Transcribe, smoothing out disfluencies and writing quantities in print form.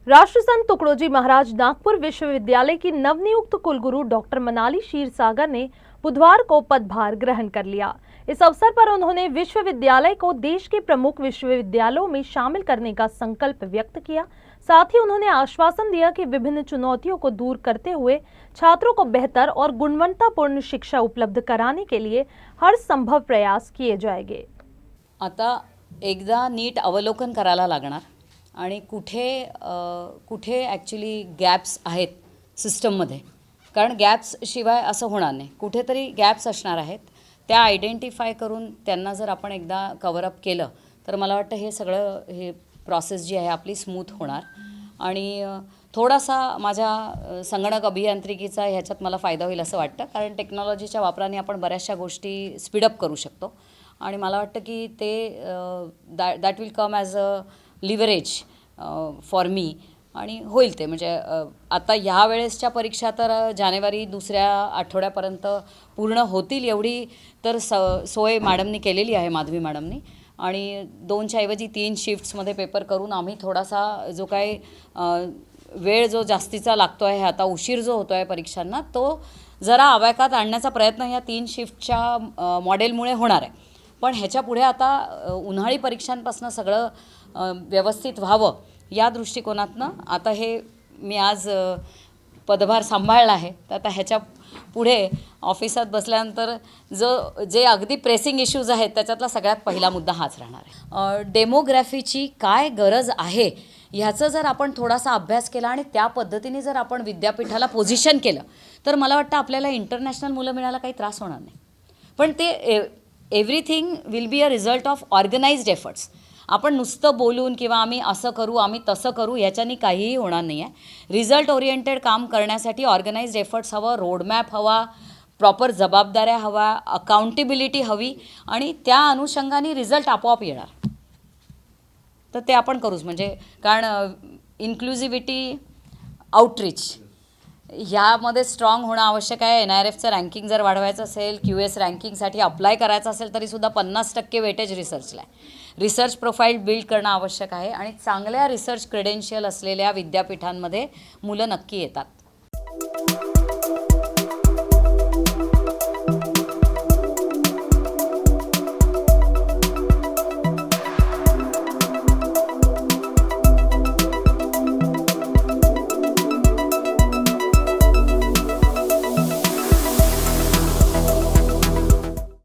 राष्ट्रसंत तुकडोजी महाराज नागपुर विश्वविद्यालय की नवनियुक्त कुलगुरु डॉक्टर मनाली क्षीरसागर ने बुधवार को पदभार ग्रहण कर लिया। इस अवसर पर उन्होंने विश्वविद्यालय को देश के प्रमुख विश्वविद्यालयों में शामिल करने का संकल्प व्यक्त किया। साथ ही उन्होंने आश्वासन दिया कि विभिन्न चुनौतियों को दूर करते हुए छात्रों को बेहतर और गुणवत्तापूर्ण शिक्षा उपलब्ध कराने के लिए हर संभव प्रयास किए जाएंगे। आता एकदा नीट अवलोकन करायला लागणार आणि कुठे कुठे ॲक्च्युली गॅप्स आहेत सिस्टममध्ये, कारण गॅप्स शिवाय असं होणार नाही, कुठेतरी गॅप्स असणार आहेत, त्या आयडेंटिफाय करून त्यांना जर आपण एकदा कव्हरअप केलं तर मला वाटतं हे सगळं हे प्रोसेस जी आहे आपली स्मूथ होणार। आणि थोडासा माझ्या संगणक अभियांत्रिकीचा ह्याच्यात मला फायदा होईल असं वाटतं, कारण टेक्नॉलॉजीच्या वापराने आपण बऱ्याचशा गोष्टी स्पीडअप करू शकतो आणि मला वाटतं की ते that will come as a leverage for me आणि होईल ते। म्हणजे आता ह्या वेळेसच्या परीक्षा तर जानेवारी दुसऱ्या आठवड्यापर्यंत पूर्ण होतील एवढी तर सोय मॅडमनी केलेली आहे, माधवी मॅडमनी, आणि 2च्या ऐवजी 3 शिफ्ट्समध्ये पेपर करून आम्ही थोडासा जो काही वेळ जो जास्तीचा लागतो आहे, आता उशीर जो होतो आहे परीक्षांना, तो जरा आवाक्यात आणण्याचा प्रयत्न ह्या 3 शिफ्टच्या मॉडेलमुळे होणार आहे। पण ह्याच्या पुढे आता उन्हाळी परीक्षांपासून सगळं व्यवस्थित व्हावं या दृष्टिकोनातनं आता हे मी आज पदभार सांभाळला आहे, तर आता ह्याच्या पुढे ऑफिसात बसल्यानंतर जे अगदी प्रेसिंग इश्यूज आहेत त्याच्यातला सगळ्यात पहिला मुद्दा हाच राहणार आहे। डेमोग्राफीची काय गरज आहे ह्याचं जर आपण थोडासा अभ्यास केला आणि त्या पद्धतीने जर आपण विद्यापीठाला पोझिशन केलं तर मला वाटतं आपल्याला इंटरनॅशनल मुलं मिळायला काही त्रास होणार नाही। पण ते everything will be a result of organised efforts. आपण नुसतं बोलून किंवा आम्ही असं करू आम्ही तसं करू याच्यानी काहीही होणार नाही आहे। रिझल्ट ओरिएंटेड काम करण्यासाठी ऑर्गनाइज्ड एफर्ट्स हवं, रोडमॅप हवा, प्रॉपर जबाबदाऱ्या हवा, अकाउंटेबिलिटी हवी आणि त्या अनुषंगाने रिझल्ट आपोआप येणार, तर ते आपण करूच। म्हणजे कारण इन्क्लुझिव्हिटी, आउटरीच ह्यामध्ये स्ट्रॉंग होणं आवश्यक आहे। NIRFचं रँकिंग जर वाढवायचं असेल, QS रँकिंगसाठी अप्लाय करायचं असेल तरीसुद्धा 50% वेटेज रिसर्चला आहे। रिसर्च प्रोफाईल बिल्ड करणं आवश्यक आहे आणि चांगल्या रिसर्च क्रेडेन्शियल असलेल्या विद्यापीठांमध्ये मुलं नक्की येतात।